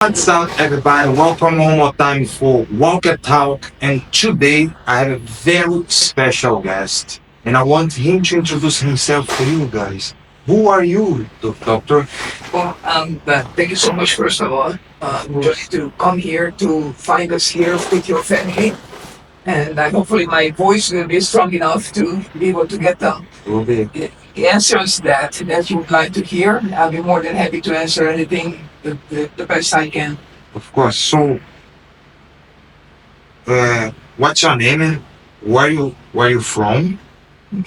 What's up, everybody? Welcome one more time for Walk and Talk. And today I have a very special guest, and I want him to introduce himself to you guys. Who are you, Doctor? Thank you so much, first of all, just to come here to find us here with your family. And hopefully my voice will be strong enough to be able to get Will be, the answers that you would like to hear. I'll be more than happy to answer anything the best I can. of course. So, what's your name and where you from,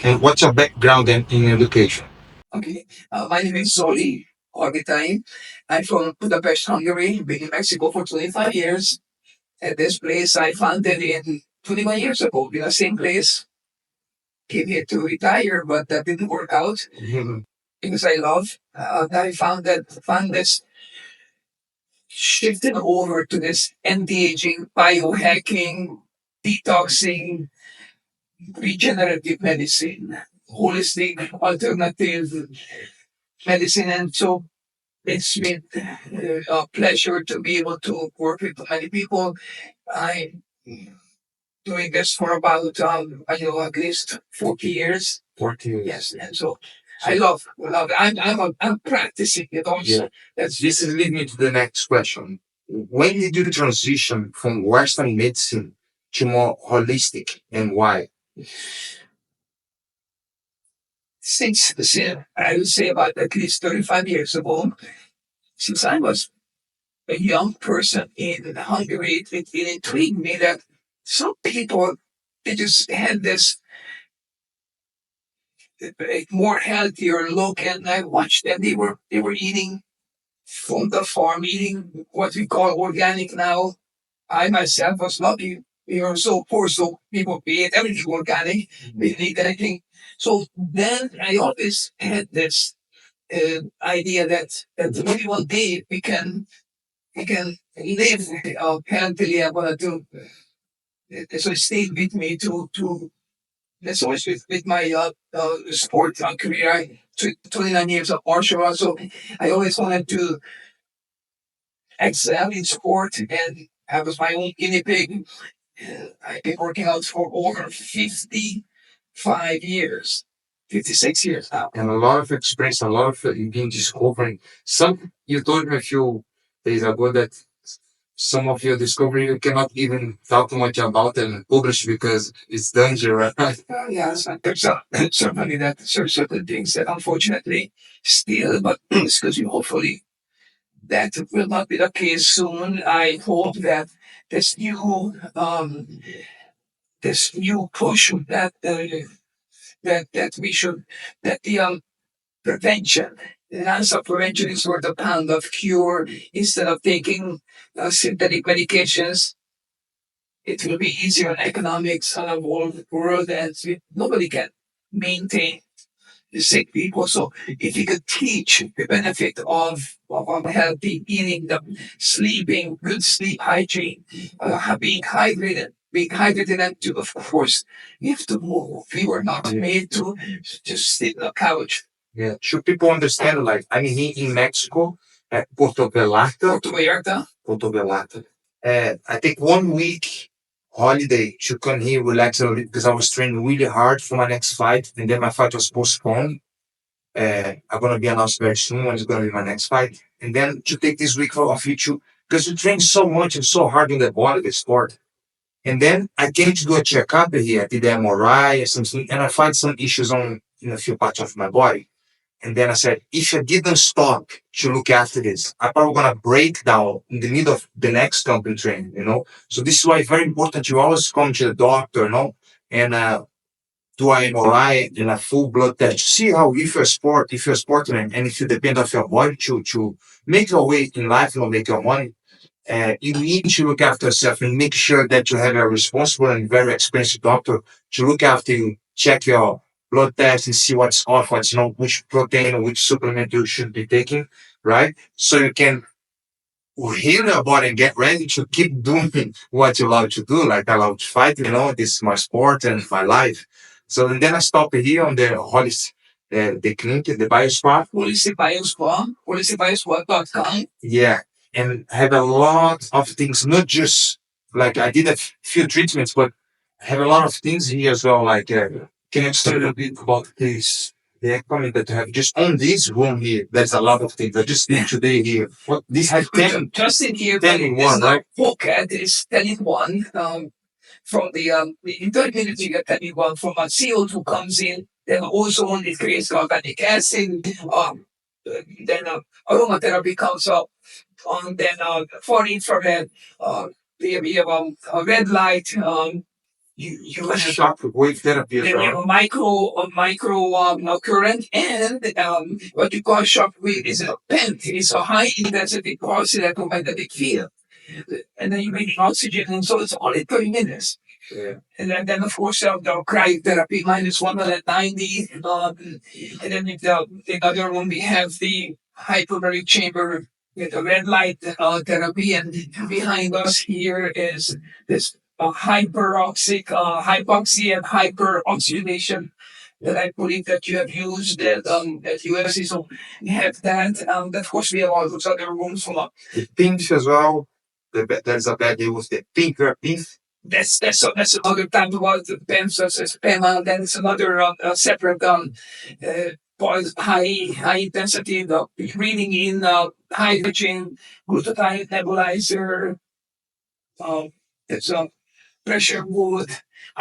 and what's your background in education? Okay. My name is Zoli Hargitai. I'm from Budapest, Hungary. Been in Mexico for 25 years. At this place I founded in 21 years ago, in the same place. Came here to retire, but that didn't work out because I love. I found this shifting over to this anti-aging, biohacking, detoxing, regenerative medicine, holistic, alternative medicine, and so it's been a pleasure to be able to work with many people. I'm doing this for about at least 40 years. 40 years. Yes, and so I love it. I'm practicing it also. Yeah. That's This is leading me to the next question. When did you transition from Western medicine to more holistic, and why? since I would say about at least 35 years ago, since I was a young person in Hungary, it intrigued me that some people they just had this more healthier look, and I watched them. They were eating from the farm, eating what we call organic now. I myself was lucky. We were so poor, so people ate everything organic. We didn't eat anything. So then I always had this idea that maybe one day we can live healthily. I want to do. So it stayed with me to that's always with my sport career. I took 29 years of martial arts, so I always wanted to excel in sport, and I was my own guinea pig. I've been working out for over 55 years, 56 years now. And a lot of experience, a lot of you've been discovering. Some you told me a few days ago that some of your discovery you cannot even talk too much about and publish because it's dangerous. Yes, and there's certainly that there's certain things that unfortunately still, but excuse me, hopefully that will not be the case soon. I hope that this new this new push that we should that the prevention. The answer of prevention is worth a pound of cure. Instead of taking synthetic medications, it will be easier in economics on a world as nobody can maintain the sick people. So if you could teach the benefit of healthy eating, the sleeping, good sleep hygiene, being hydrated, and to, of course, you have to move. We were not made to just sit on the couch. Yeah. Should people understand, like, I mean, in Mexico, at Puerto Vallarta. Porto Velata, I take 1 week holiday to come here, relax a little bit because I was training really hard for my next fight, and then my fight was postponed. I'm gonna be announced very soon when it's gonna be my next fight, and then to take this week off you too, because you train so much and so hard in the body, the sport. And then I came to do a checkup here, I did the MRI and something, and I find some issues on in a few parts of my body. And then I said, if I didn't stop to look after this, I'm probably gonna break down in the middle of the next company training. So this is why it's very important you always come to the doctor, and do an MRI and a full blood test to see how if you're a sportsman and if you depend on your body to make your way in life, make your money. You need to look after yourself and make sure that you have a responsible and very expensive doctor to look after you, check your blood test and see what's off, which protein or which supplement you should be taking, right? So you can heal your body and get ready to keep doing what you love to do. Like I love to fight, this is my sport and my life. So and then I stopped here on the Hollis, the clinic, the biospa. Holistic Biospa, holisticbiospa.com. Yeah. and have a lot of things, not just like I did a few treatments, but I have a lot of things here as well. Like, can you explain a little bit about this? The equipment that you have just on this room here. There's a lot of things. I just did today here. What this has 10, Just in here, 10 in one, right? pocket is 10 in 1. From in 30 minutes, you get 10 in 1 from CO2 comes in. Then ozone, it creates organic acid. Then aromatherapy comes up. Then for infrared, we have a red light. You have Shock wave therapy as then we have well. a micro current, and what you call shock wave is a PENT. It's a high intensity pulse electromagnetic field, and then you make oxygen, and so it's only 30 minutes. Yeah. And then of course, the cryotherapy minus 190. And then in the other one, we have the hyperbaric chamber with the red light therapy. And behind us here is this hypoxia and hyperoxidation that I believe that you have used at USC. So we have that. Of course, we have all those other rooms full of the pinch as well. There's a bad deal with the finger pinch. That's another type about the PEMS as PEMA. Then it's another separate high intensity breathing in hydrogen glutathione nebulizer. It's a pressure wood.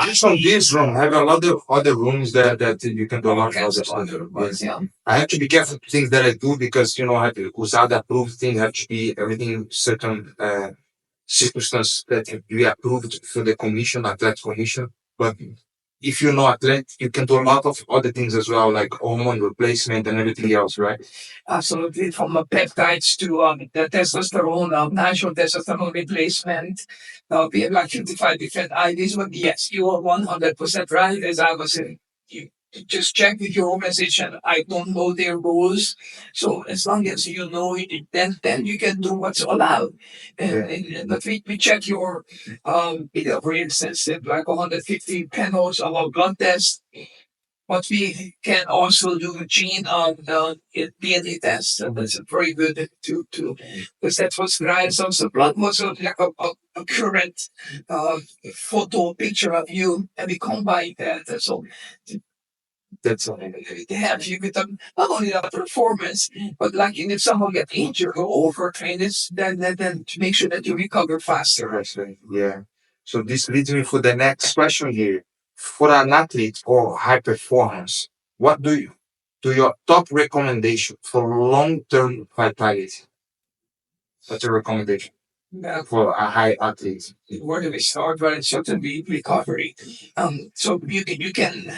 Just on this room, I have a lot of other rooms that you can do a lot of other stuff. Yes. Yeah. I have to be careful with things that I do because I have to usar approved thing have to be everything certain circumstance that can be approved through the commission, athlete commission. But if you're not athlete, you can do a lot of other things as well, like hormone replacement and everything else, right? Absolutely, from peptides to the testosterone, natural testosterone replacement. We have like 55 different IVs, but yes, you are 100% right. As I was saying, you just check with your organization. I don't know their rules, so as long as you know it, then you can do what's allowed. But we check your for instance, like 150 panels of our blood tests. But we can also do gene on DNA test. So that's very good to because that's what drives us. The blood was like a current photo picture of you, and we combine that. So that's they have you with not only the performance, but like if someone get injured or overtrained, then to make sure that you recover faster. That's right. Yeah. So this leads me for the next question here. For an athlete or high performance, what do your top recommendation for long-term vitality? What's your recommendation for a high athlete? Where do we start? Well, it's certainly recovery. So you can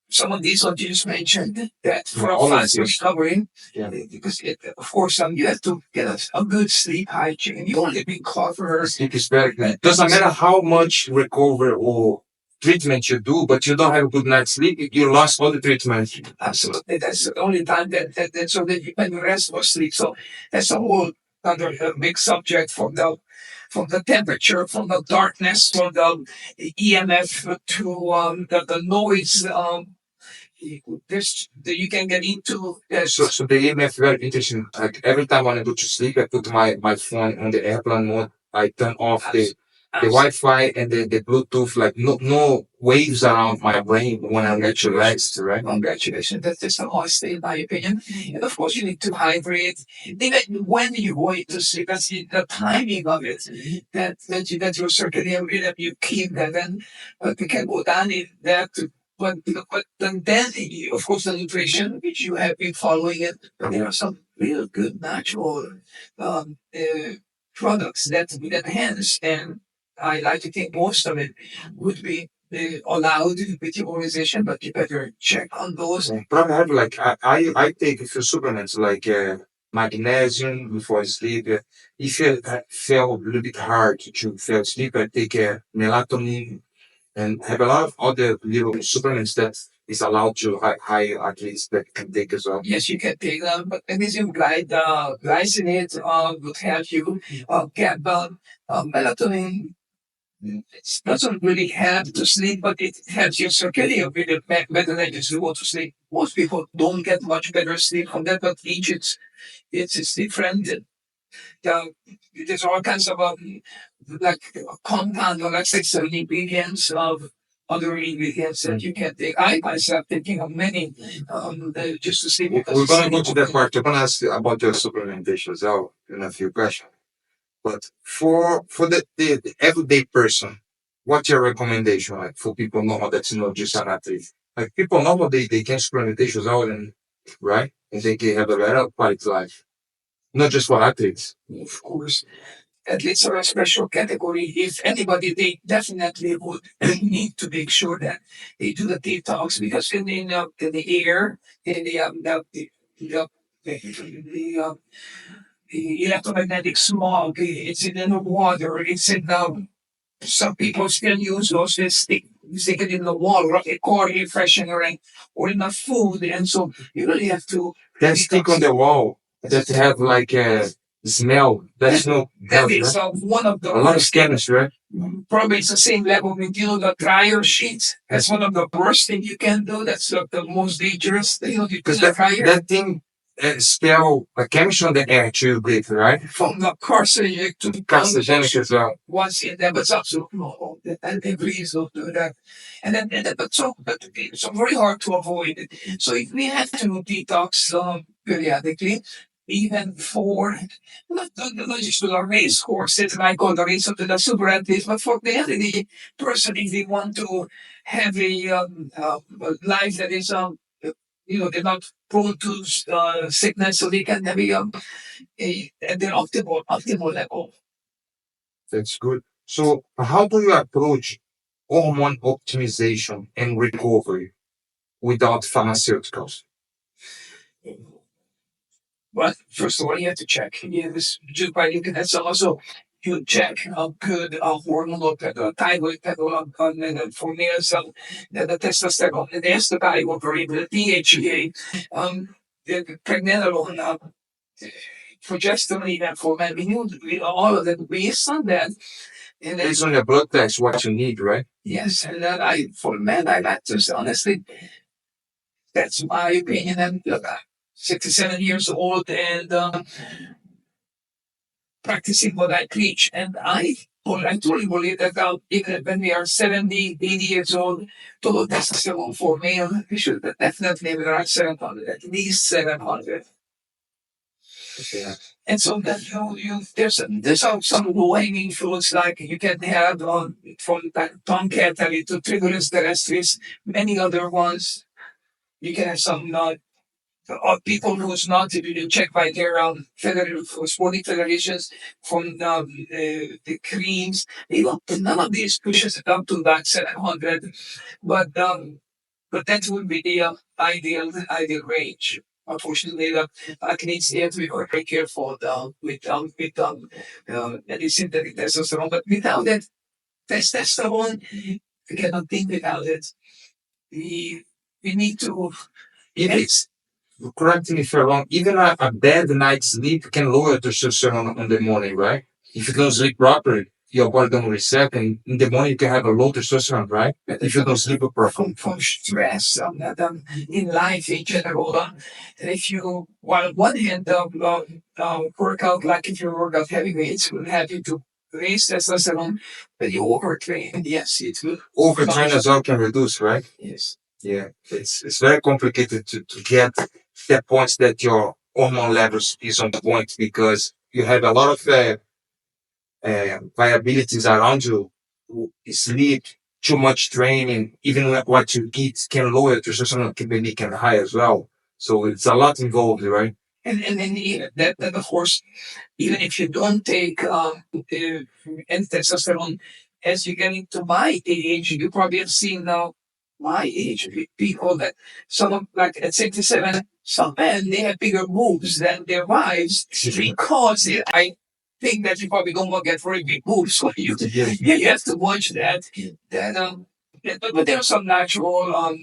some of these what you just mentioned that for a fast recovery, because of course you have to get a good sleep hygiene. You only recover. Sleep is very good. Doesn't matter how much recover or treatment you do, but you don't have a good night's sleep, you lost all the treatment. Absolutely, that's the only time that so that you can rest or sleep. So that's a whole other big subject from the temperature, from the darkness, from the EMF to the noise. You can get into So the EMF very interesting. Like every time when I go to sleep, I put my phone on the airplane mode. I turn off the Wi-Fi and the Bluetooth. Like no waves around my brain when I'm actually relaxed. Right? Congratulations. That's a must, in my opinion. And of course, you need to hydrate. Even when you go to sleep, that's the timing of it. That you're certainly aware that you keep that. And we can go down in that. But then, of course, the nutrition, which you have been following it, there are some real good natural products that enhance. And I like to think most of it would be allowed with your organization, but you better check on those. Probably have like I take a few supplements like magnesium before I sleep. If you feel a little bit hard to fall asleep, I take melatonin and have a lot of other little supplements that is allowed to high athletes that can take as well. Yes, you can take them, but magnesium glycinate would help you get melatonin It doesn't really help to sleep, but it helps your circadian rhythm better than just go to sleep. Most people don't get much better sleep from that, but each it's different. uh, there's all kinds of like compound or like some ingredients of other ingredients that you can take. I myself thinking of many just to see. We're gonna go to that part. I'm gonna ask you about your supplementation as well in a few questions. But for the everyday person, what's your recommendation like for people normal that's not just an athlete? Like people normal they can supplementation as well and right? And they can have a better quality life. Not just for athletes. Of course, athletes are a special category. If anybody, they definitely would need to make sure that they do the detox because in the air, in the electromagnetic smog, it's in the water, it's in the some people still use those to stick it in the wall, or a core air freshener, or in the food, and so you really have to. That stick on the wall that have like a smell. That's no That health, is right? one of the A lot of chemistry, right? probably it's the same level with the dryer sheets. That's one of the worst thing you can do. That's the most dangerous thing. You Because the dryer that thing spell a chemistry on the air to breathe, right? from the carcinogenic to Carcinogenic as well. once in there, but it's absolutely no. And agrees to do that. But it's very hard to avoid it. So if we have to detox periodically, even for not just to the race horses, like on the race of the super athletes, but for the everyday person, if they want to have a life that is they're not prone to sickness, so they can have at their optimal level. That's good. So how do you approach hormone optimization and recovery without pharmaceuticals? But first of all, you have to check. Yes, just by looking at some also, you check how good hormonal thyroid level for males, the testosterone, and the estradiol variable, the DHEA, the pregnenolone, progesterone, and for men. All of that based on that. And then, Based on your blood test, what you need, right? yes, and then for men, I like to say, honestly, that's my opinion. And 67 years old and practicing what I preach. And I truly believe that even when we are 70, 80 years old, total testosterone for male, we should definitely be around 700, at least 700. Yeah. And so that there's some low hanging fruits like you can have from tomcat to triglycerides terrestris, many other ones. You can have some people who's not to be checked by their sporting federations from the creams. They don't, none of these pushes it up to that 700, but that would be the ideal range. Unfortunately, the athletes they have to be very careful with synthetic testosterone. But without that testosterone, we cannot think without it. We need to. It's correct me if I'm wrong. Even a bad night's sleep can lower testosterone in the morning, right? If you don't sleep properly, your body don't reset, and in the morning you can have a low testosterone, right? If you don't sleep properly. From stress in life in general. And if you, while on one hand, work out like if you work out heavy weights, will have you to raise testosterone, but you overtrain. Yes, it will. Overtrain as well can reduce, right? Yes. Yeah, it's very complicated to get that point that your hormone levels is on point because you have a lot of viabilities around you. Sleep, too much training, even what you eat can lower testosterone, can high as well. So it's a lot involved, right? And then that of course, even if you don't take any testosterone, as you get into my age, you probably have seen now my age people that some of like at 67, some men they have bigger boobs than their wives because I think that you probably don't want to get very big boobs, so you have to watch that. That but there are some natural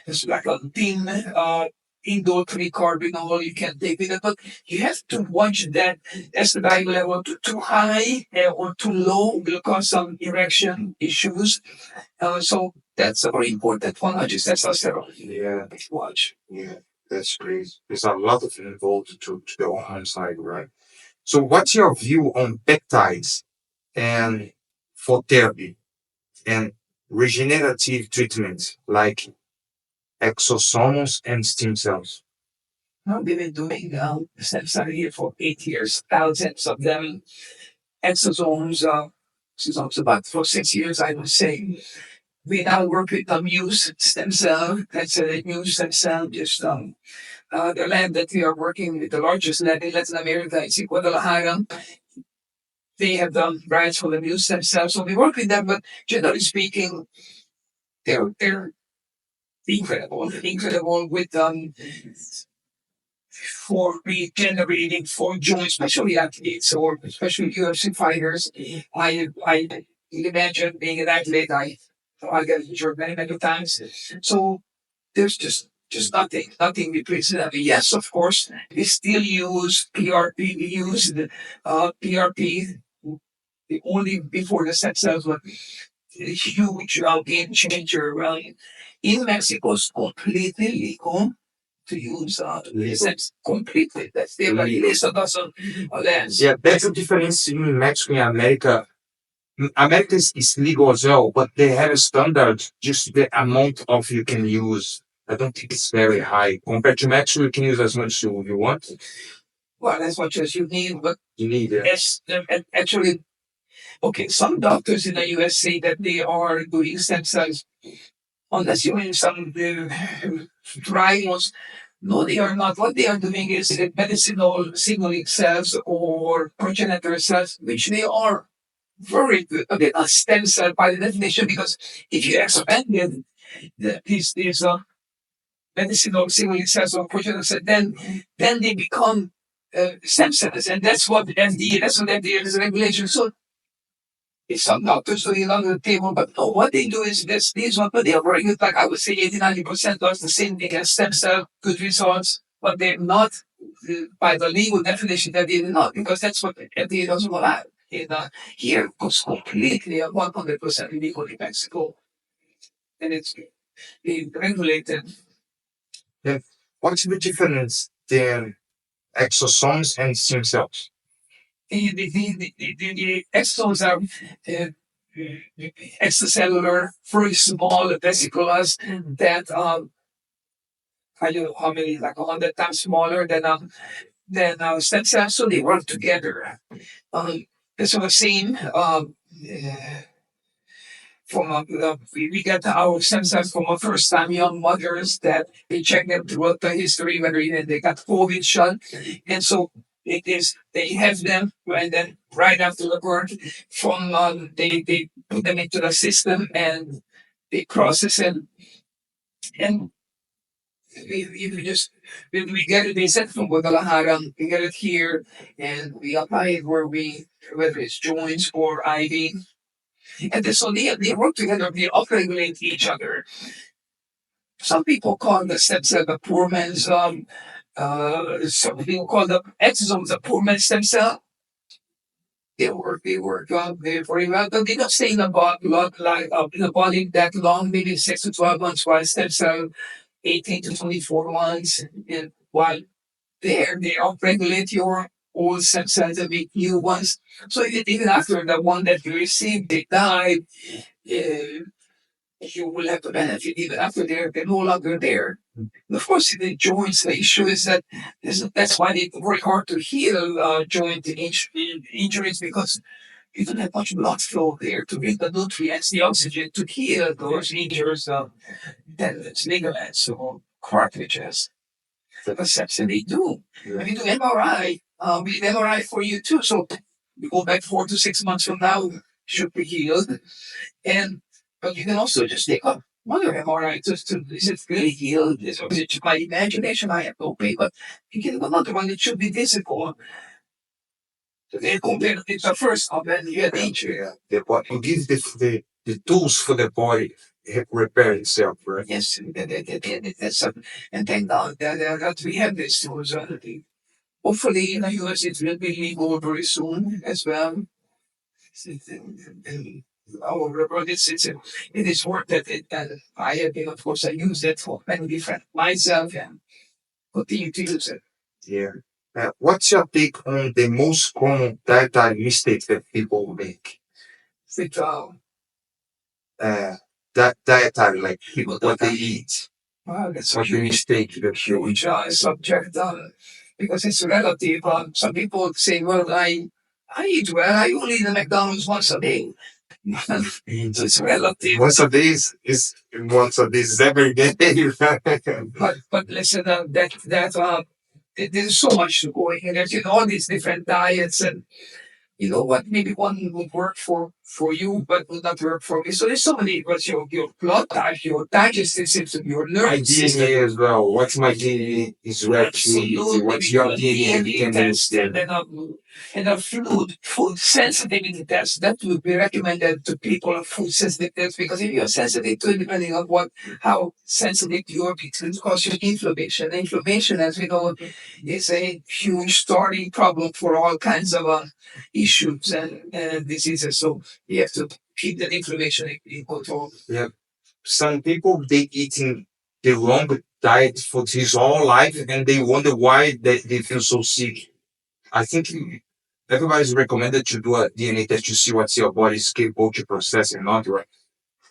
it's like a thin indole carbinol you can take with it, but you have to watch that estradiol level too high or too low will cause some erection issues. So that's a very important one, which is testosterone. Yeah, Watch. yeah, that's great. There's a lot of involved to the hormone side, right? So, what's your view on peptides and for therapy and regenerative treatments like exosomes and stem cells? Now, we've been doing stem cell here for 8 years, thousands of them, exosomes, exosomes about for 6 years, I would say. We now work with Muse stem cell. That's a Muse stem cell. Just the lab that we are working with, the largest lab in Latin America, is in Guadalajara. They have done rights for the Muse stem cell, so we work with them. But generally speaking, they're incredible with for regenerating for joints, especially athletes or especially UFC fighters. I imagine being an athlete, I get injured many times. So there's just nothing replaces that. Yes, of course, we still use PRP. We use the PRP. The only before the set cells was a huge game changer. Well, in Mexico, it's completely legal to use sex completely. That's the list doesn't lens. Yeah, that's the difference in Mexico and America. America is legal as well, but they have a standard, just the amount of you can use. I don't think it's very high. Compared to Mexico, you can use as much as you want. Well, as much as you need, but You need it. yes, actually, okay, some doctors in the US say that they are doing stem cells unless you're in some trials. No, they are not. What they are doing is medicinal signaling cells or progenitor cells, which they are very good. Okay, a stem cell by the definition, because if you expanded these medicinal signaling cells or progenitor cells, then they become stem cells, and that's what FDA is regulation. So it's some doctors doing under the table, but no, what they do is this, these ones, but they are very good. Like I would say 80-90% does the same thing as stem cell, good results, but they're not by the legal definition that they're not, because that's what the FDA doesn't allow. Here it goes completely at 100% illegal in Mexico, and it's being regulated. Then what's the difference then exosomes and stem cells? The exosomes are extracellular, very small vesicles that I don't know how many, like 100 times smaller than stem cells, so they work together. That's what I'm saying. We get our stem cells from our first time young mothers that they check them throughout the history, whether even they got COVID shot. And so it is, they have them, and then right after the birth, they put them into the system and they process it. And we just, we get it, they sent from Guadalajara, we get it here, and we apply it whether it's joints or IV. And so they work together, they upregulate each other. Some people call the stem cell the poor man's, some people call the exosomes the poor man's stem cell. They work very well, but they don't stay in the in the body that long, maybe 6 to 12 months, while stem cell 18 to 24 months. And while they upregulate your old stem cells and make new ones. So even after the one that you received, they died, uh, you will have the benefit even after they're no longer there. And of course, the joints, the issue is that that's why they work hard to heal injuries, because you don't have much blood flow there to bring the nutrients, the oxygen to heal those injuries, tendons, ligaments, or cartilages. Perception they do. When you do MRI, we do MRI for you too. So we go back 4 to 6 months from now, should be healed. And but you can also just take a mother MRI to is it really healed? Is it just my imagination? I have no pain, but you get another one that should be visible. They compare it the first of and you had nature. The body, you give the tools for the body. repair itself, right? Yes, and thank God that we have this tools. Hopefully in the US it will be legal very soon as well. And however, it is worth it. And I have been, of course, I use it for many different myself and continue to use it. Yeah. What's your take on the most common dietary mistakes that people make? With Uh, that dietary, like what they eat, wow, that's a what the huge, mistake that they huge eat. subject because it's relative. Some people say, well, I eat well. I only eat the McDonald's once a day. So it's relative. Once a day is every day. But listen, there's so much to go in. There's all these different diets, and you know what? Maybe one would work for you, but will not work for me. So there's so many. What's your blood type, your digestive system, your My nervous system. DNA as well. What's my DNA is red. Absolutely, What's your DNA DNA? test and a food sensitivity test that would be recommended to people of food sensitive because if you're sensitive to it, depending on how sensitive you are, it can cause you inflammation. Inflammation, as we know, is a huge starting problem for all kinds of issues and diseases. So you have to keep that inflammation in control. Yeah. Some people they eating the wrong diet for his whole life and they wonder why they feel so sick. I think everybody's recommended to do a DNA test to see what your body is capable to process and not, right?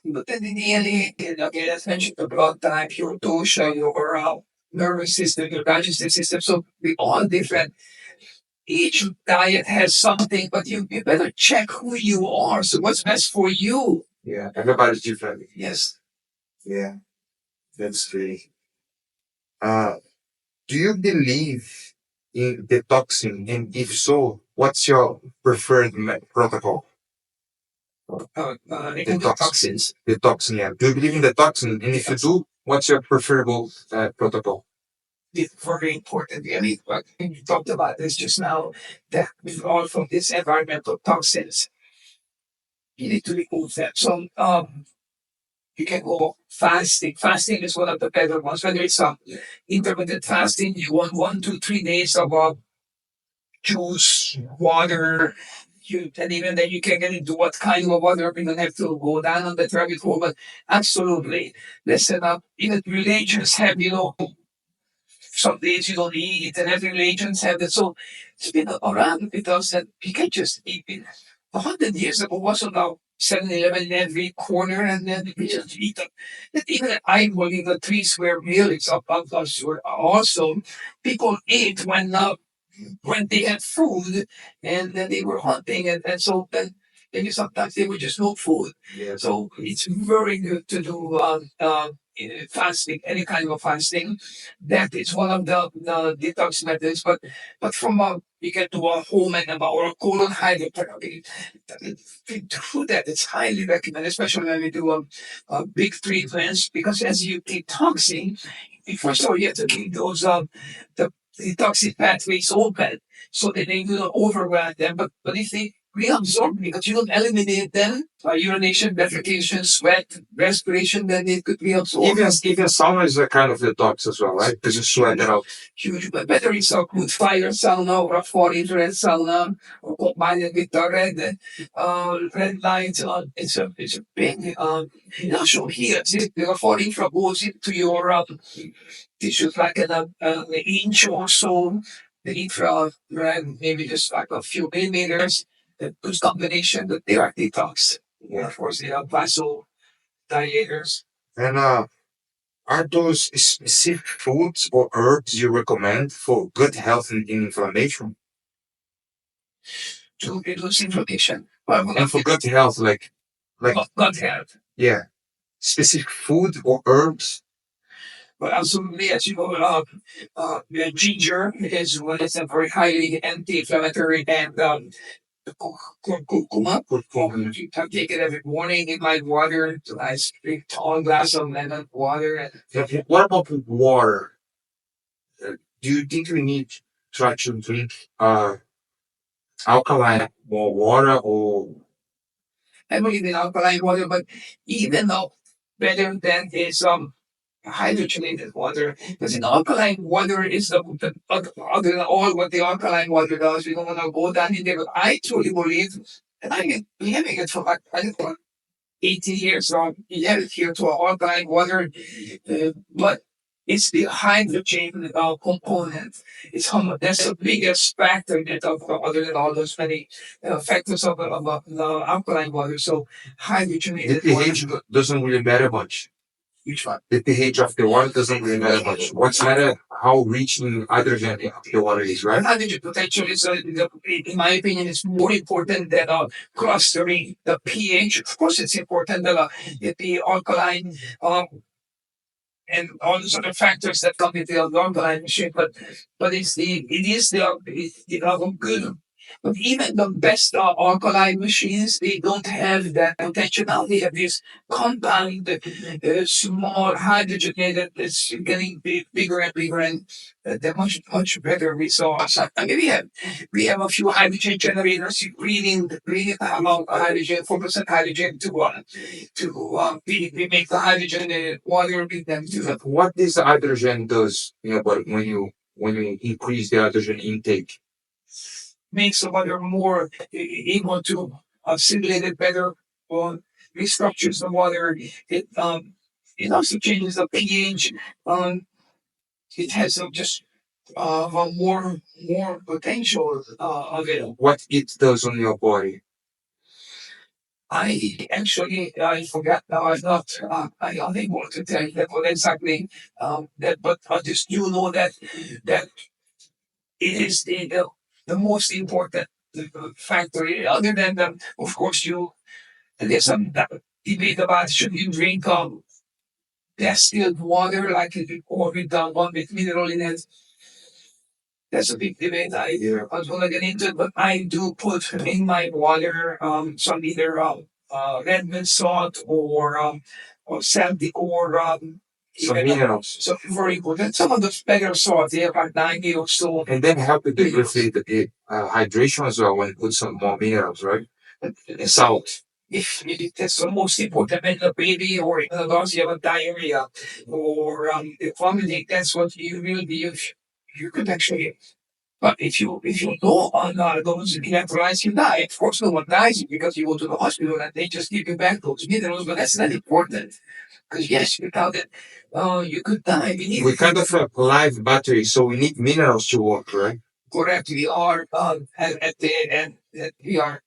But then in the end, again, as mentioned, the blood type, your dosha, your nervous system, your digestive system. So we all different. Each diet has something, but you better check who you are. So what's best for you? Yeah, everybody's different. Yes. Yeah, that's great. Uh, do you believe in detoxing? And if so, what's your preferred protocol? Endotoxins. Detoxing, yeah. Do you believe in detoxing? And if you do, what's your preferable protocol? It's very important. I mean, what you talked about this just now, that with all from these environmental toxins, you need to remove them. So you can go fasting. Fasting is one of the better ones. Whether it's intermittent fasting, you want 1 to 3 days of juice, water. And even then you can get into what kind of water. We don't have to go down on the rabbit hole, but absolutely. Listen up. Even religions have, some days you don't eat, and every religions have that. So it's been around with us that you can just eat it. 100 years ago wasn't about 7-Eleven in every corner, and then we just eat them. And even I believe the 3 square meal is about us were also people ate when they had food and then they were hunting and so then maybe sometimes they would just no food. Yeah. So it's very good to do fasting, any kind of fasting. That is one of the detox methods. But from you get to a home and or a colon hydrotherapy. We do that. It's highly recommended, especially when we do a big treatments because as you detoxing, first of all you have to keep those the toxic pathways open so that they do not overwhelm them. But if they reabsorb because you don't eliminate them by urination, defecation, sweat, respiration, then it could reabsorb. Even sauna is a kind of detox as well, right? Because you sweat it out. Huge, but better is a good fire sauna or a 4 infrared sauna or combined with the red light. It's a big show here. See, the 4 infrared goes into your tissues like an inch or so. The infrared maybe just like a few millimeters. Those combination that they are detox. Yeah, of course they are vasodilators. And are those specific foods or herbs you recommend for good health and inflammation? To reduce inflammation. Well, And for good health, like gut health. yeah, specific food or herbs. But absolutely, as you know, ginger is one is a very highly anti-inflammatory and curcuma. You can take it every morning in my water, a nice big tall glass of lemon water. And what about water? Do you think we need to try to drink alkaline more water or I believe in alkaline water, but even though better than is hydrogenated water. Because in alkaline water is the other than all what the alkaline water does. We don't want to go down in there, but I truly believe, and I get living it for like I don't know, 80 years on, yeah, here to alkaline water, but it's the hydrogen component. That's the biggest factor that other than all those many factors of the alkaline water. So hydrogenated The water. pH doesn't really matter much. Which one? The pH of the water doesn't really matter much. What's matter how rich in hydrogen the water is, right? Hydrogen potential is, in my opinion, is more important than clustering the pH. Of course, it's important that the alkaline and all those other factors that come into the alkaline machine, but it's the good. But even the best alkaline machines, they don't have that potential. Now they have this compound, small hydrogenated. It's getting bigger and bigger, and they're much better resource. I mean, we have a few hydrogen generators breathing about hydrogen, 4% hydrogen we make the hydrogen water with them too. What this hydrogen does, but when you increase the hydrogen intake, Makes the water more able to assimilate it better, or restructures the water. It also changes the pH. It has just more potential of it. What it does on your body? I forgot now. I'm unable to tell you that what exactly that, but I just do know that it is the most important factor. Other than the, of course, there's some debate about should you drink distilled water like or with the one with mineral in it. That's a big debate. I was going to get into it, but I do put in my water some either red mint salt or sandy or Some minerals. so very important. Some of the better salts, they have like 90 or so. And then help with the hydration as well when you put some more minerals, right? Salt. If that's the most important in a baby or in adults, you have a diarrhea or vomiting, that's what you really you could actually. But if you go on those electrolytes, you die. Of course, no one dies because you go to the hospital and they just give you back those minerals. But that's not important because yes, without it, you could die. We kind of have live battery, so we need minerals to work, right? Correct. We are at the end. We are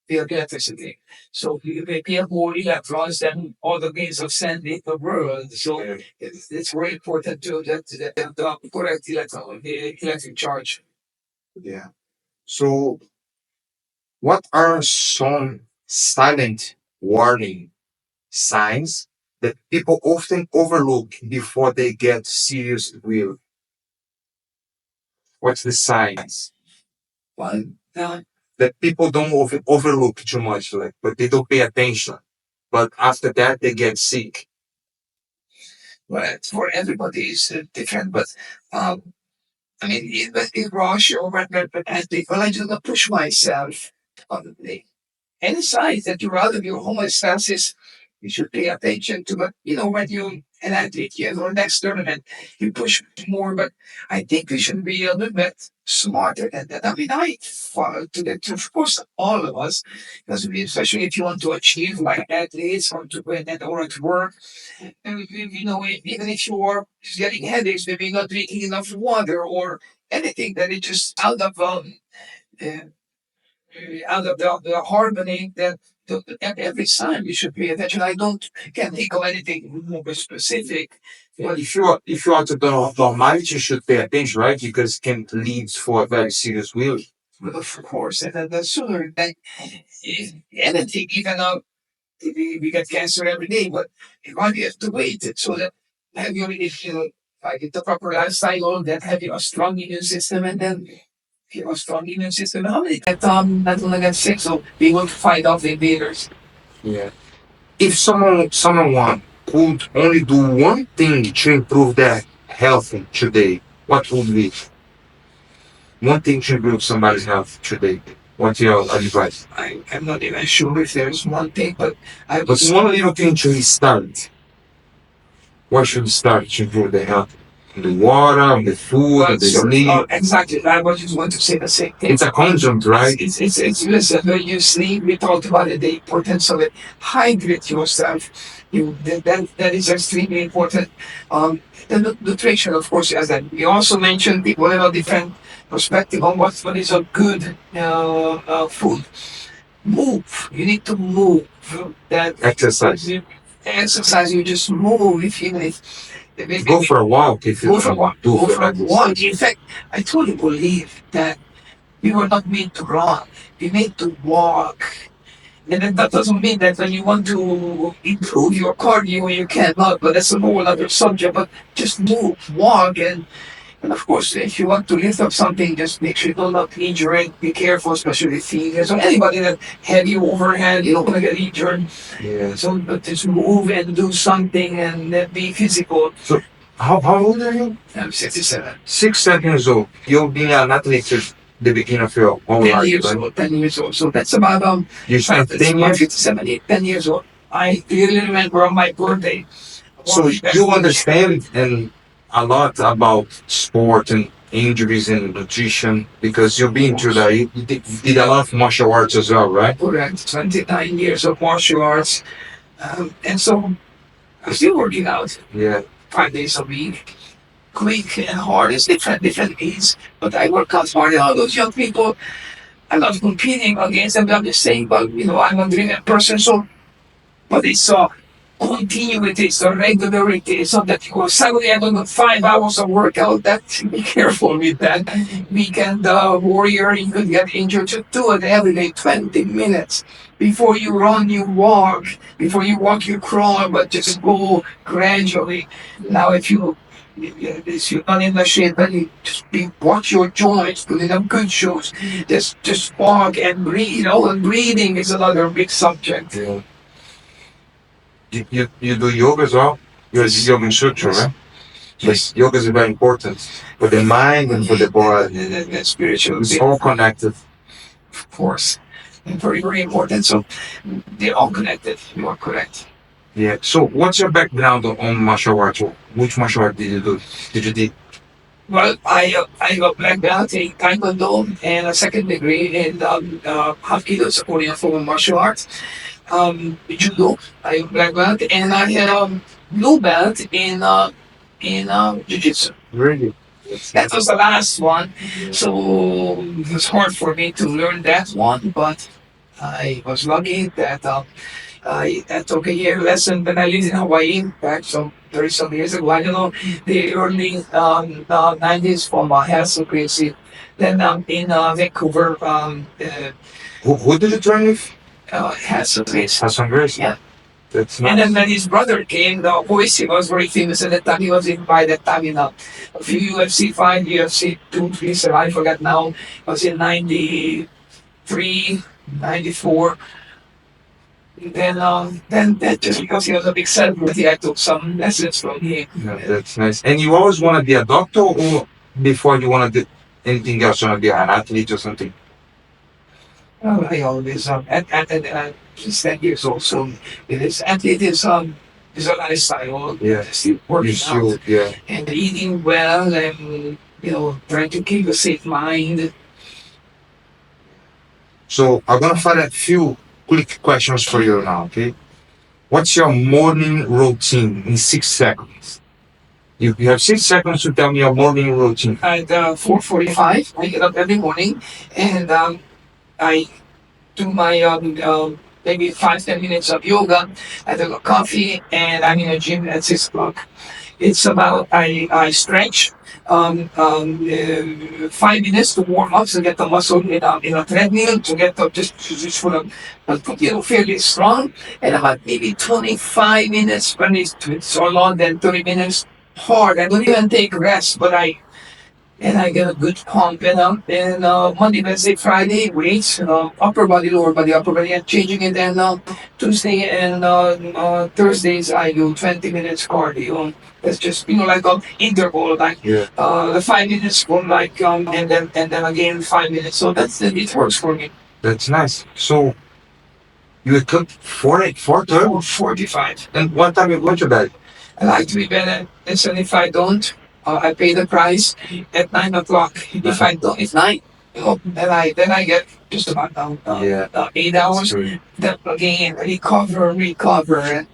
electricity. So we have more electrons than all the grains of sand in the world. So it's very important to that the correct electron, the electric charge. Yeah. So, what are some silent warning signs that people often overlook before they get serious with? What's the signs Well, now, that people don't overlook too much, like, but they don't pay attention. But after that, they get sick. well, for everybody is different, but I mean, in Russia or whatnot, but as people, I just push myself on any size that you rather your homeostasis, you should pay attention to. But when you an athlete, or next tournament, you push more. But I think we should be a little bit smarter than that. I mean, I follow to that. Of course, all of us, because especially if you want to achieve like athletes or to win or at work, and even if you are getting headaches, maybe not drinking enough water or anything, that it just uh, the harmony that at every time you should pay attention. I don't can't think of anything more specific. Well, if you are to the normality, you should pay attention, right? Because it can lead for a very serious will. Well, of course, and then the sooner that anything, even we get cancer every day, but you only have to wait so that have you if you like the proper lifestyle, that have you a strong immune system, and then if you have a strong immune system, how many that not gonna get sick, so we will fight off the invaders. Yeah. If someone could only do one thing to improve their health today, what would be one thing to improve somebody's health today? What's your advice? I'm not even sure if there's one thing, but I But was one little thing to start. Where should we start to improve the health? The water, the food, Well, the sure. sleep. Exactly. I was just want to say the same thing. It's a conjunct, right? Listen, when you sleep, we talked about it, the importance of it. Hydrate yourself. That is extremely important. The nutrition, of course, as that. We also mentioned people have a different perspective on what is a good food. Move. You need to move. That Exercise. exercise, you just move. If you Go for a walk if you go for a walk. do Go for for a walk. exercise. In fact, I truly believe that we were not made to run. We made to walk. And then that doesn't mean that when you want to improve your cardio, you cannot. But that's a whole other subject. But just move, walk, and of course, if you want to lift up something, just make sure you do not injure it. Be careful, especially seniors. So anybody that heavy overhead, you don't want to get injured. Yeah. So but just move and do something and be physical. So how old are you? I'm 67. 6 years old. You've been an athlete since the beginning of your whole 10 life, years right? old. 10 years old. So that's about You spent 10 years. 57, 10 years old. I clearly remember on my birthday. So you understand and a lot about sport and injuries and nutrition because you've been through that. You did a lot of martial arts as well, right? Correct. 29 years of martial arts. And so I'm still working out. Yeah. 5 days a week. Quick and hard. It's different needs. But I work out hard. All those young people, I'm not competing against them. I'm just saying, but I'm a driven person, so but it's continuity, it's a regularity. It's not that you go suddenly I do 5 hours of workout. That be careful with that. Weekend warrior, you could get injured. To do it every day, 20 minutes. Before you run, you walk. Before you walk, you crawl, but just go gradually. Now, if you're not in the shape, then you just watch your joints, put in them good shoes, just walk and breathe. And breathing is another big subject. Yeah. You do yoga as well? You're a yoga instructor, right? Yes. Yoga is very important for the mind and for the body. And spiritual. It's all connected. Of course. And very, very important. So they're all connected. You are correct. Yeah. So what's your background on martial arts? Which martial art did you do? Did you do? Well, I got black belt in Taekwondo and a second degree in Hapkido, it's a Korean form of martial arts. Judo, I got black belt, and I had blue belt in Jiu-Jitsu. Really? That was the last one, so it was hard for me to learn that one, but I was lucky that I took a year lesson when I lived in Hawaii back some 30 some years ago. I don't know, the early 90s from Hassel Crazy. Then in Vancouver, Who did you train with? Hassel Crazy. Hassan Grace. Yeah. That's And then nice. when his brother came, the voice, he was very famous at that time. He was invited that time in a few UFC fight, UFC 2, 3, so I forgot now. It was in 93, 94. Then that just because he was a big celebrity, I took some lessons from him. Yeah, that's nice. And you always want to be a doctor, or before you want to do anything else, you want to be an athlete or something? Well, I always at just 10 years old, so it is athlete is a lifestyle. Yeah. Still You working out should, yeah. and eating well and trying to keep a safe mind. So I'm gonna find a few quick questions for you now, okay? What's your morning routine in 6 seconds? You have 6 seconds to tell me your morning routine. At 4:45, I get up every morning and I do my maybe 5 10 minutes of yoga. I take a coffee and I'm in a gym at 6 o'clock. It's about I stretch 5 minutes to warm up to get the muscle in a treadmill to get the just for the fairly strong, and about maybe 25 minutes when it's so long, then 30 minutes hard. I don't even take rest, but I get a good pump, and Monday, Wednesday, Friday, weights, upper body, lower body, and changing it. And Tuesday and Thursdays, I do 20 minutes cardio. That's just like an interval, like Yeah. the 5 minutes from and then again 5 minutes. So it works for me. That's nice. So you wake up 4 8, 4:30? 45. And what time you go to bed? I like to be better. Listen, if I don't, I pay the price at 9 o'clock. If I don't, it's nine. Then I get just about down, 8 hours. Then again, recover, and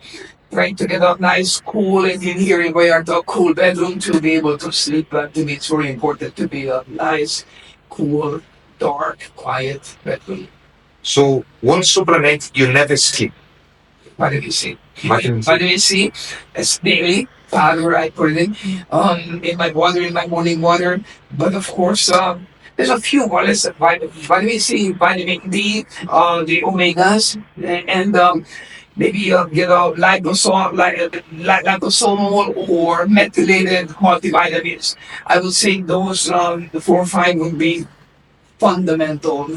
trying to get a nice, cool, and in here we are the cool bedroom to be able to sleep. But to me, it's very important to be a nice, cool, dark, quiet bedroom. So one supplement you never skip. Vitamin C. Vitamin C. Vitamin C is daily powder. I put it in my water, in my morning water. But of course, there's a few others: vitamin C, vitamin D, the omegas, and maybe get a liposomal or methylated multivitamins. I would say those the 4 or 5 would be fundamental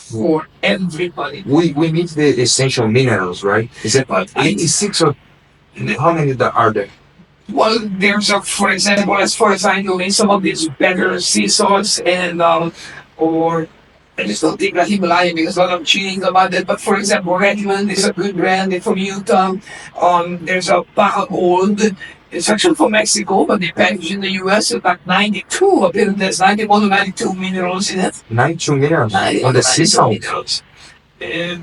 for everybody. We need the essential minerals, right? Is it But 86 or how many are there? well, there's a, for example, as far as I know, in some of these better sea salts and or I just don't think that Himalayan because a lot of cheating about that. But for example, Redmond is a good brand from Utah. There's a Baja Gold. It's actually from Mexico, but they package in the US at like 92. I believe there's 91 or 92 minerals in it. 92 minerals 91 on the or sea 92 salt. minerals.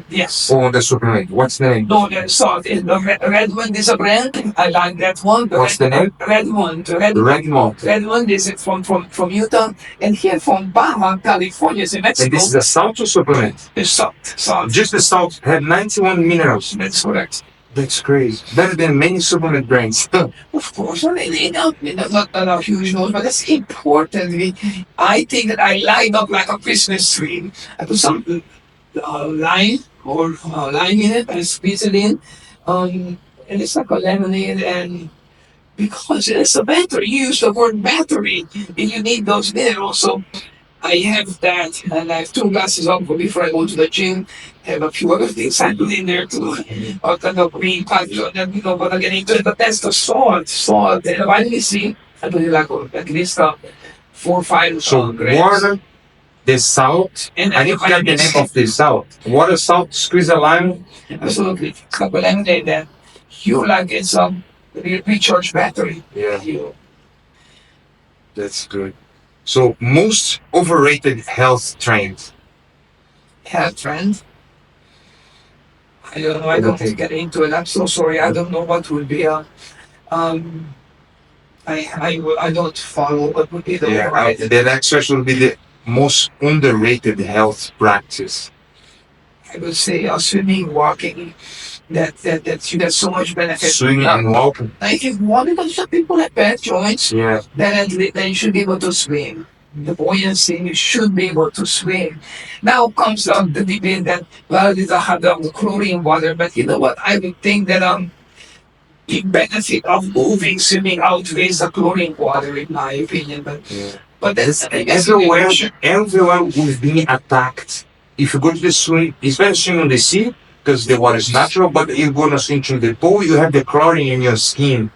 Yes. Or on the supplement. What's the name? No, the salt. The Redmond is a brand. I like that one. What's the name? Redmond. Redmond. Redmond is from Utah, and here from Baja, California, is in Mexico. And this is a salt or supplement? It's salt. Just the salt had 91 minerals. That's correct. That's crazy. Better than many supplement brands. Of course, well, not a huge note, but that's important. I think that I line up like a Christmas tree. I put some lime in it, I squeeze it in, and it's like a lemonade, and because it's a battery, you use the word battery, and you need those minerals. So I have that, and I have 2 glasses of water before I go to the gym. I have a few other things I put in there too, or kind of green patches, and but I get into it. But that's the salt, and the vitamin C. I put it like at least 4 or 5 So grams. water, the salt, And I need to get the name of the salt. Water, salt, squeeze a lime. Absolutely, it's like a lemonade that you like it's recharge battery. Yeah, that's good. So most overrated health trend. Health trend. I don't know. I don't get into it. I'm so sorry. I don't know what would be um. I don't follow what would be the overrated. The next question will be the most underrated health practice. I would say swimming, walking. That's so much benefit. Swimming and walking. I think walking because some people have bad joints. Yeah. Then you should be able to swim. The buoyancy, you should be able to swim. Now comes the debate that well, these are the chlorine water, but you know what? I would think that the benefit of moving, swimming outweighs the chlorine water, in my opinion. But that's everywhere was being attacked. If you go to the swim, it's better swim in the sea because the water is natural. But if you go to swim to the pool, you have the chlorine in your skin.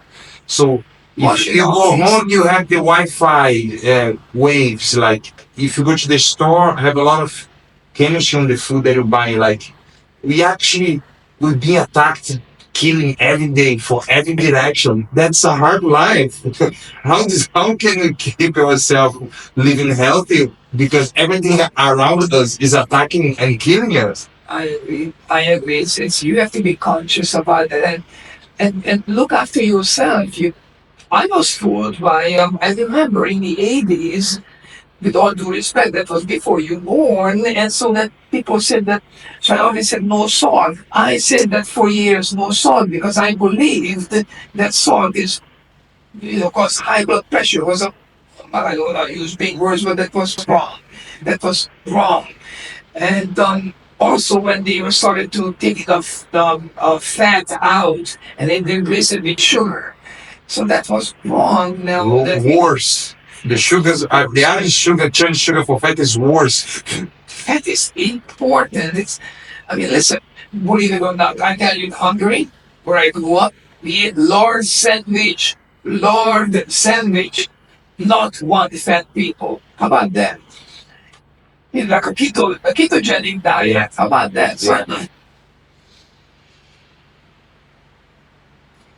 So if you go home, you have the Wi-Fi waves. Like if you go to the store, have a lot of chemistry on the food that you buy. Like we actually will be attacked, killing every day for every direction. That's a hard life. How can we keep ourselves living healthy? Because everything around us is attacking and killing us. I agree. It's you have to be conscious about that and look after yourself. I was fooled by I remember in the 80s, with all due respect, that was before you born, and so that people said that. So I always said no salt. I said that for years, no salt, because I believed that salt is, cause high blood pressure. Was a I don't know, use big words, but that was wrong. That was wrong. And also when they were started to take the fat out and then they replaced it with sugar. So that was wrong. Now worse. The sugars, the added sugar, turned sugar for fat is worse. Fat is important. Listen, believe it or not, I tell you, in Hungary, where I grew up, we ate Lord sandwich. Lord sandwich. Not one fat people. How about that? Like a ketogenic diet. How about that? Yeah.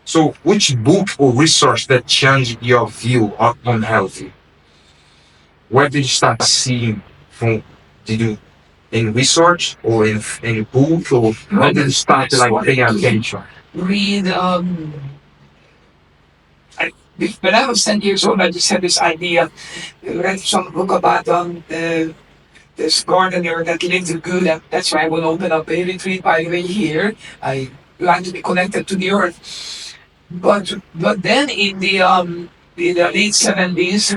So, which book or resource that changed your view on healthy? Where did you start seeing from? Did you in research or in book, or how did you start like paying attention? Read I, when I was 10 years old, I just had this idea. I read some book about this gardener that lives good, and that's why I will open up a retreat by the way here. I like to be connected to the earth. But then in the late 70s,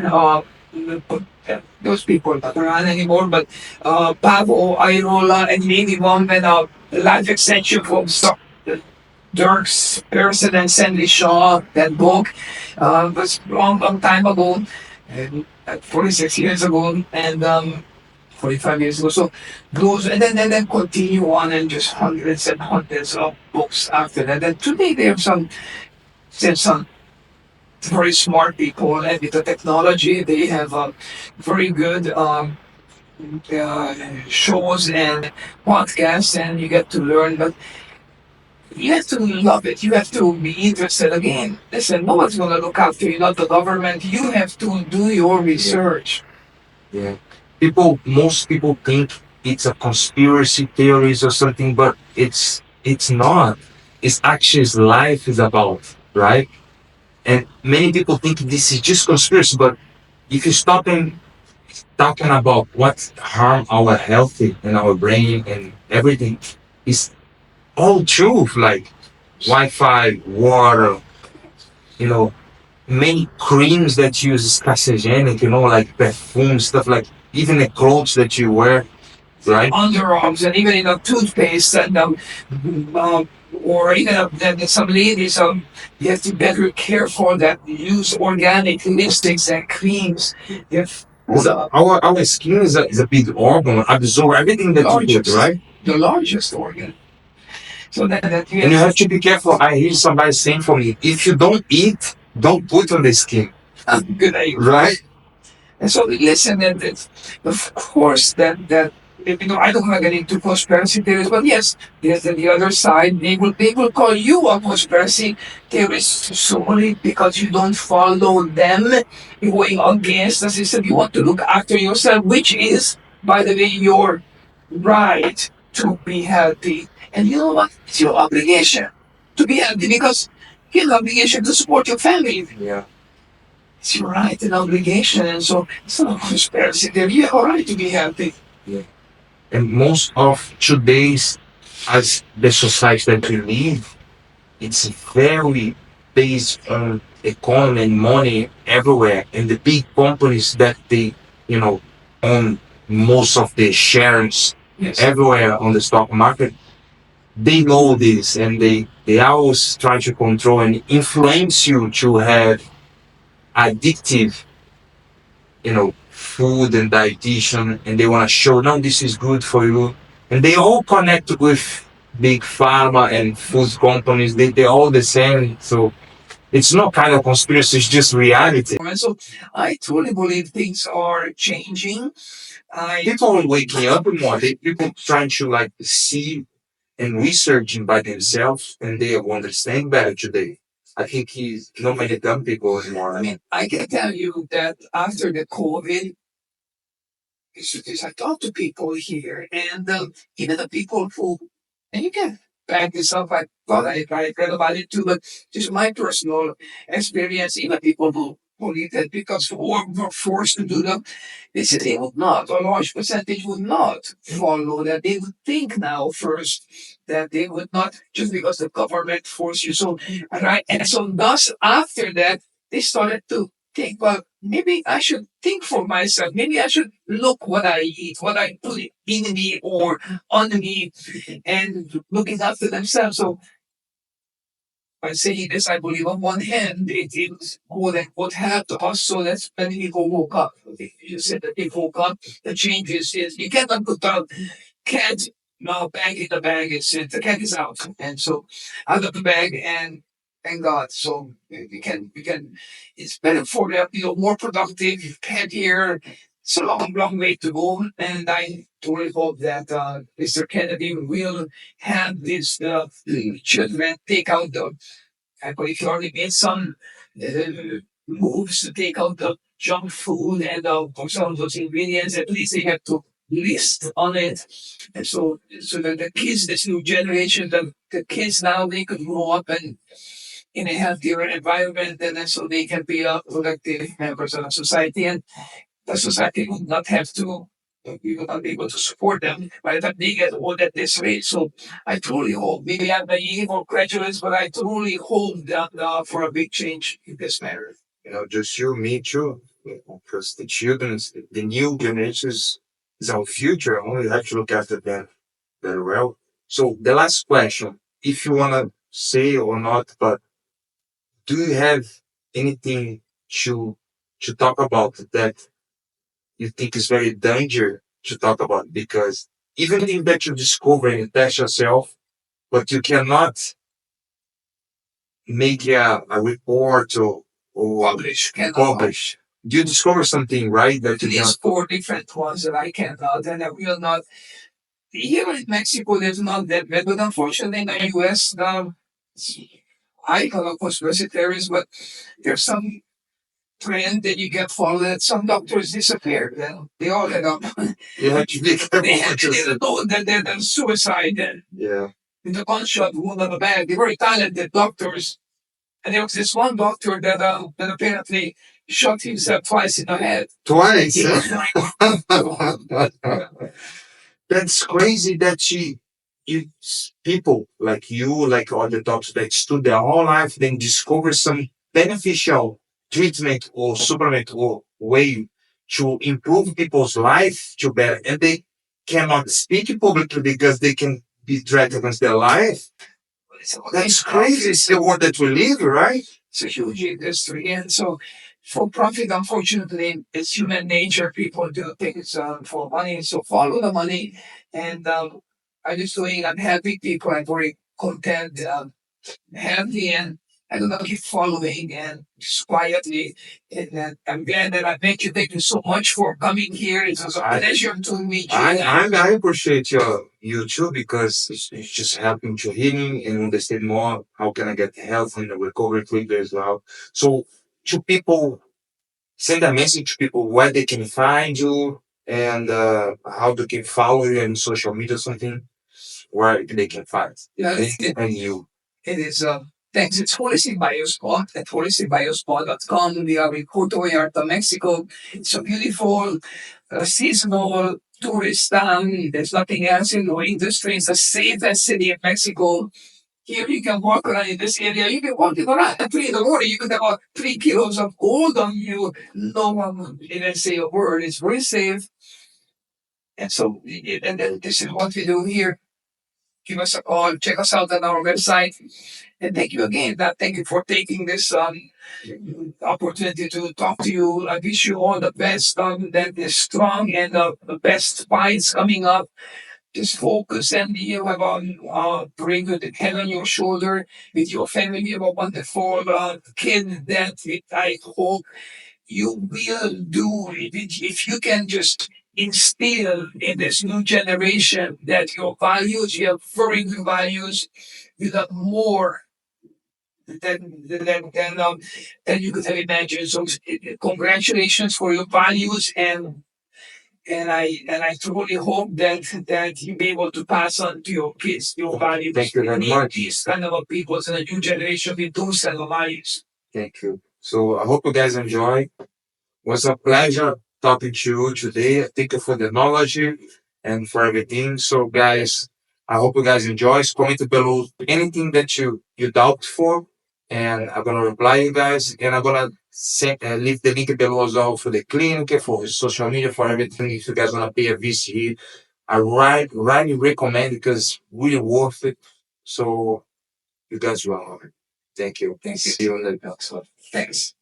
those people are not around anymore, but Pavo, Airola, and maybe one when life extension from Dirk's Pearson and Sandy Shaw, that book was long time ago, and 46 years ago, and 45 years ago. So those, and then continue on, and just hundreds and hundreds of books after that. And today there's some very smart people, and with the technology, they have very good uh, shows and podcasts, and you get to learn. But you have to love it. You have to be interested again. Listen, no one's going to look after you, not the government. You have to do your research. Yeah. Most people think it's a conspiracy theories or something, but it's not. It's actually life is about, right? And many people think this is just conspiracy, but if you stop and talking about what harm our health and our brain and everything, is all truth. Like Wi-Fi, water, you know, many creams that use carcinogenic, like perfume stuff, like even the clothes that you wear, right? Underarms and even in a toothpaste and or even some ladies you have to be better careful that use organic lipsticks and creams. If our skin is a big organ, absorb everything that you put, right? The largest organ. So that you and you have to be careful. I hear somebody saying for me, if you don't eat, don't put on the skin. Good idea. Right? And so listen, and of course that I don't want to get into conspiracy theories, but yes, there's the other side. They will call you a conspiracy theorist solely because you don't follow them. You're going against the system. You want to look after yourself, which is, by the way, your right to be healthy. And you know what? It's your obligation to be healthy because you have an obligation to support your family. Yeah. It's your right and obligation, and so it's not a conspiracy theory. You have a right to be happy. Yeah. And most of today's, as the society that we live, it's very based on economy and money everywhere. And the big companies that they, you know, own most of the shares. Yes. Everywhere on the stock market, they know this and they always try to control and influence you to have addictive, food and dietitian, and they want to show, no, this is good for you. And they all connect with big pharma and food companies. They're all the same. So it's not kind of conspiracy, it's just reality. And so I truly believe things are changing. People are waking up more. People trying to like see and researching by themselves, and they understand better today. I think he's not many dumb people anymore. I mean, I can tell you that after the COVID, is I talk to people here, and even the people who, and you can back this up. I thought I read about it too, but just my personal experience, even people who believe that because were forced to do them, they said they would not, a large percentage would not follow that. They would think now first that they would not, just because the government forced you. So, right, and so thus after that, they started to think, well, maybe I should think for myself. Maybe I should look what I eat, what I put in me or on me, and looking after themselves. So by saying this, I believe on one hand, it was more than what happened to us. So that's when people woke up. You said that they woke up. The changes is you cannot put down cat now bag in the bag. The cat is out, and so out of the bag, and thank God. So we can. It's better for them. More productive, happier. It's a long, long way to go, and I truly hope that Mr. Kennedy will have this children take out the But if you already made some moves to take out the junk food and for some of those ingredients, at least they have to list on it. And so the kids, this new generation, the kids now, they could grow up and in a healthier environment, and then so they can be productive members of the society, and the society would not have to. We would not be able to support them by the time they get old at this rate. So I truly hope, maybe I'm naive or credulous, but I truly hope that for a big change in this matter. Just you, me too. Because the children, the new generations is our future. Only have to look after them very well. So the last question, if you want to say or not, but do you have anything to talk about that you think is very danger to talk about? Because even thing that you discover and you test yourself, but you cannot make a report or publish. Do you discover something, right? That At least four different ones that I cannot, and I will not. Here in Mexico, there's not that bad, but unfortunately in the US, I come across vegetarians, but there's some trend that you get followed that some doctors disappeared. They all had up. You have to be careful. They had to know that they're suicide. Yeah. In the gunshot wound on the back. They were very talented doctors. And there was this one doctor that apparently shot himself twice in the head. Twice? That's crazy that people like you, like other doctors that stood their whole life, then discover some beneficial treatment or supplement or way to improve people's life to better, and they cannot speak publicly because they can be threatened against their life. That's crazy. It's the world that we live, right? It's a huge industry. And so for profit, unfortunately, it's human nature. People do things for money. So follow the money. And I'm just doing unhappy people. I'm very content, happy, and I do not keep following and just quietly. And I'm glad that I met you. Thank you so much for coming here. It was a pleasure to meet you. I appreciate you too, because it's just helping to healing and understand more how can I get health and recovery quickly as well. So to people, send a message to people where they can find you and how they can follow you on social media or something, where they can find. Yeah, and you. It is, thanks. It's Holistic Biospot at holisticbiospot.com. We are in Puerto Vallarta, Mexico. It's a beautiful, seasonal tourist town. There's nothing else in the industry. It's the safest city in Mexico. Here you can walk around in this area. You can walk around and play in the water. You can have about 3 kilos of gold on you. No one will even say a word. It's very safe. And so, and then this is what we do here. Give us a call. Check us out on our website. And thank you again. Thank you for taking this opportunity to talk to you. I wish you all the best. That is strong and the best fights coming up. Just focus and you have bring the head on your shoulder with your family. You have a wonderful kid that I hope you will do if you can just instill in this new generation that your values, you have very good values, you got more than you could have imagined. So congratulations for your values and I truly hope that you'll be able to pass on to your kids your values. Thank you very much. These kind of people in the new generation with those kind of values. Thank you. So I hope you guys enjoy. It was a pleasure talking to you today. Thank you for the knowledge and for everything. So guys, I hope you guys enjoy. Comment below anything that you doubt for, and I'm gonna reply you guys, and I'm gonna leave the link below as well for the clinic, for his social media, for everything. If you guys wanna pay a VC, I really recommend because really worth it. So you guys will. Thank you. Thank you. See you in the next one. Thanks.